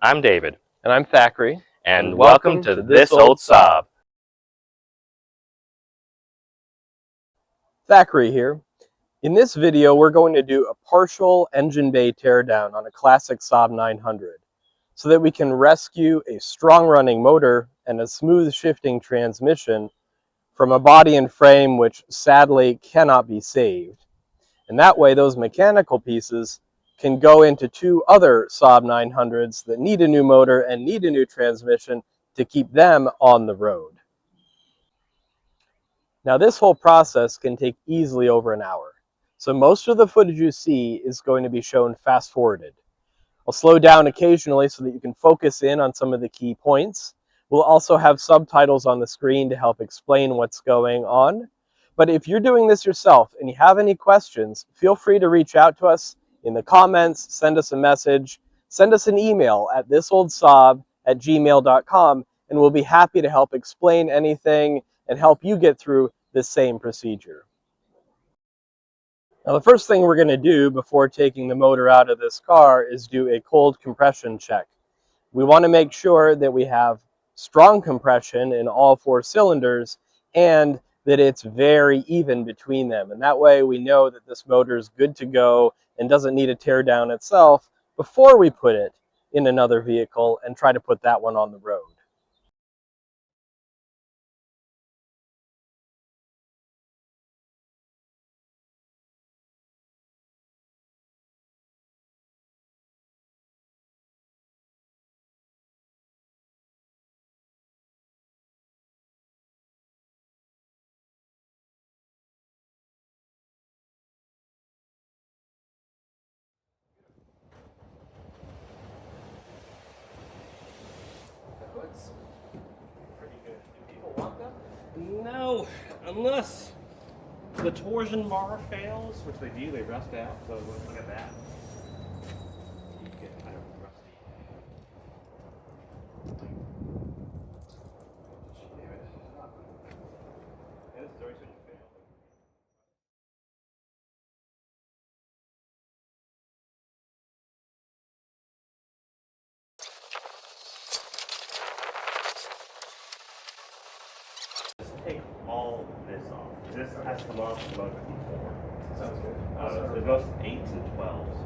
I'm David. And I'm Thackeray. And welcome to This Old Saab. Thackeray here. In this video, we're going to do a partial engine bay teardown on a classic Saab 900 so that we can rescue a strong running motor and a smooth shifting transmission from a body and frame which sadly cannot be saved. And that way, those mechanical pieces can go into two other Saab 900s that need a new motor and need a new transmission to keep them on the road. Now this whole process can take easily over an hour. So most of the footage you see is going to be shown fast forwarded. I'll slow down occasionally so that you can focus in on some of the key points. We'll also have subtitles on the screen to help explain what's going on. But if you're doing this yourself and you have any questions, feel free to reach out to us in the comments, send us a message, send us an email at thisoldsaab@gmail.com, and we'll be happy to help explain anything and help you get through this same procedure. Now the first thing we're going to do before taking the motor out of this car is do a cold compression check. We want to make sure that we have strong compression in all four cylinders and that it's very even between them. And that way we know that this motor is good to go and doesn't need a tear down itself before we put it in another vehicle and try to put that one on the road. Hood's pretty good. Do people want them? No, unless the torsion bar fails, which they do, they rust out. So look at that. You get kind of rusty. And this is always when you fail. Just take all this off. This has come off the motor before. Sounds good. There's most 8s and 12s.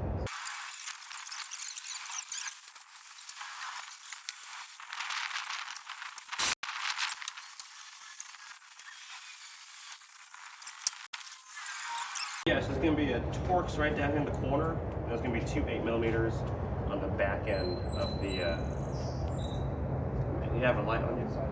Yeah, so there's going to be a Torx right down here in the corner. And there's going to be two 8mm on the back end of the. You have a light on your side.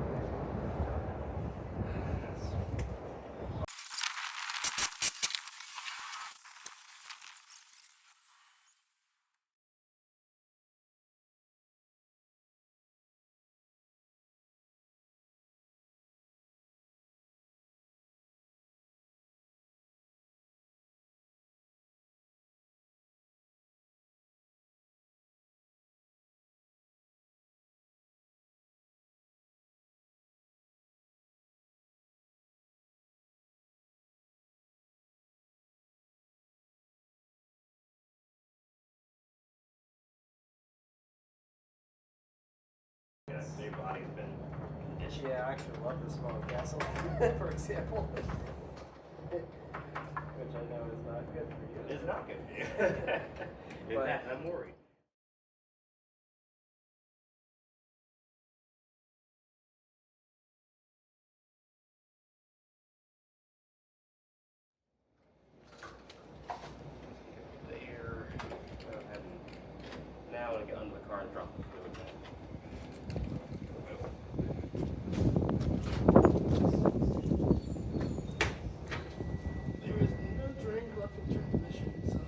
Yeah, your body's been conditioned. Yeah, I actually love the smell of gasoline, for example. Which I know is not good for you. It's not good for you. In fact, I'm worried. There. Go ahead and now I'm going to get under the car and drop the fluid in. There is no drain plug for the transmission, so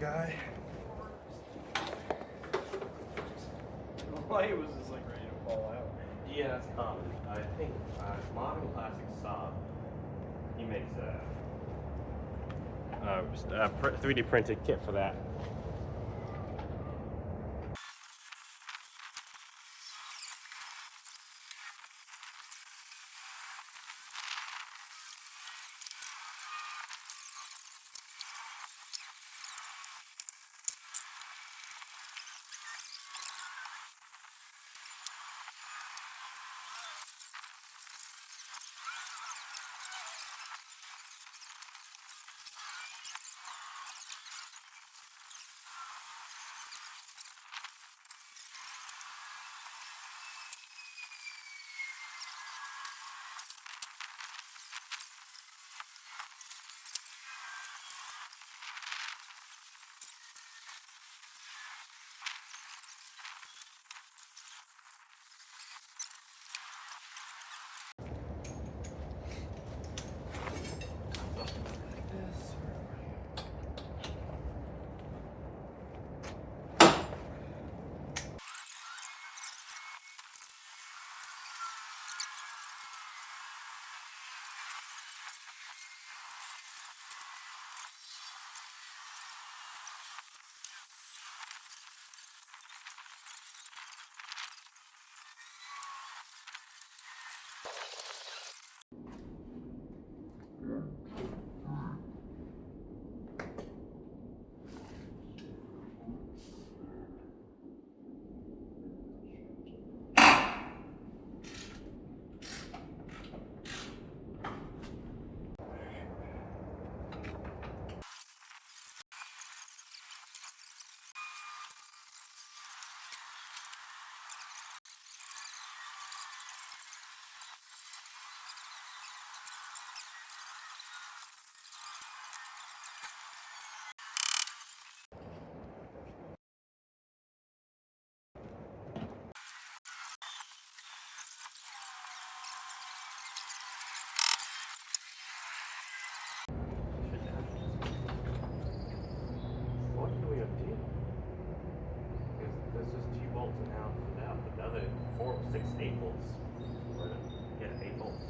guy. Why he was just like ready to fall out. Yeah, that's common. I think modern classic Saab. He makes a 3D printed kit for that. What do we undo? Because there's just 2 bolts and now for that, but the other 4, 6, 8 bolts. We're gonna get 8 bolts.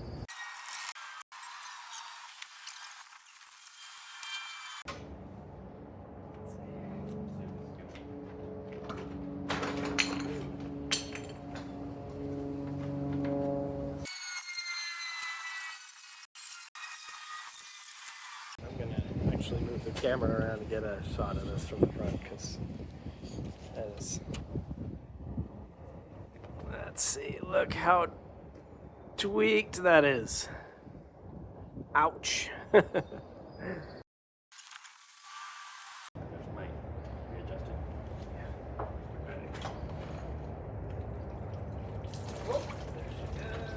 I'm gonna actually move the camera around to get a shot of this from the front because that is. Let's see, look how tweaked that is. Ouch. There's my readjusted. Yeah. Ready. Oh, there she goes.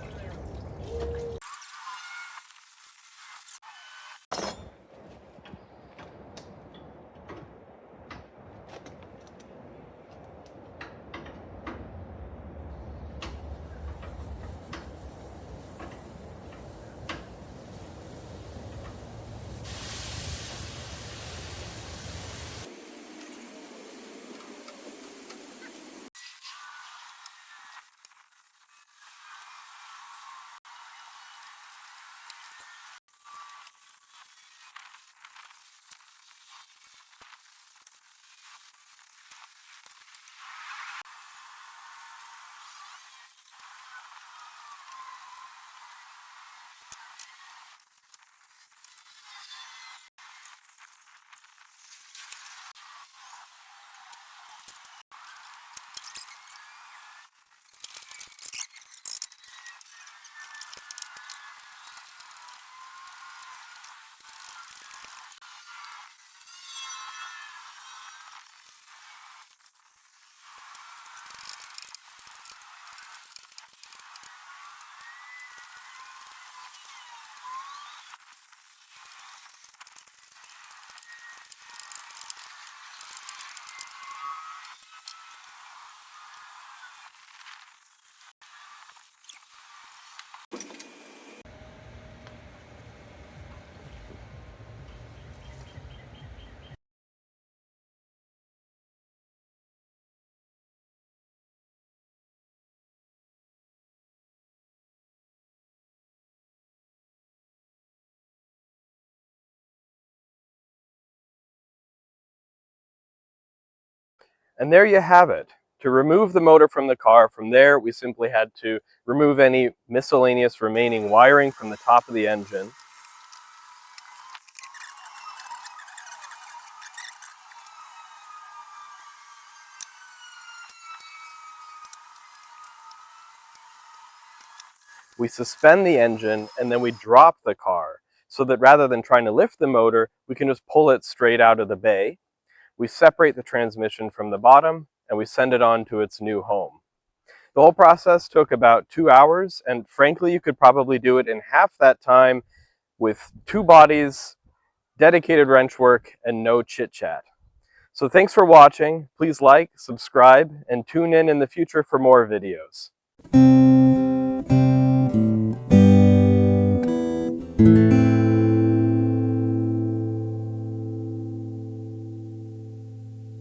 And there you have it. To remove the motor from the car, from there we simply had to remove any miscellaneous remaining wiring from the top of the engine. We suspend the engine and then we drop the car so that rather than trying to lift the motor, we can just pull it straight out of the bay. We separate the transmission from the bottom and we send it on to its new home. The whole process took about 2 hours, and frankly, you could probably do it in half that time with 2 bodies, dedicated wrench work, and no chit-chat. So thanks for watching. Please like, subscribe, and tune in the future for more videos.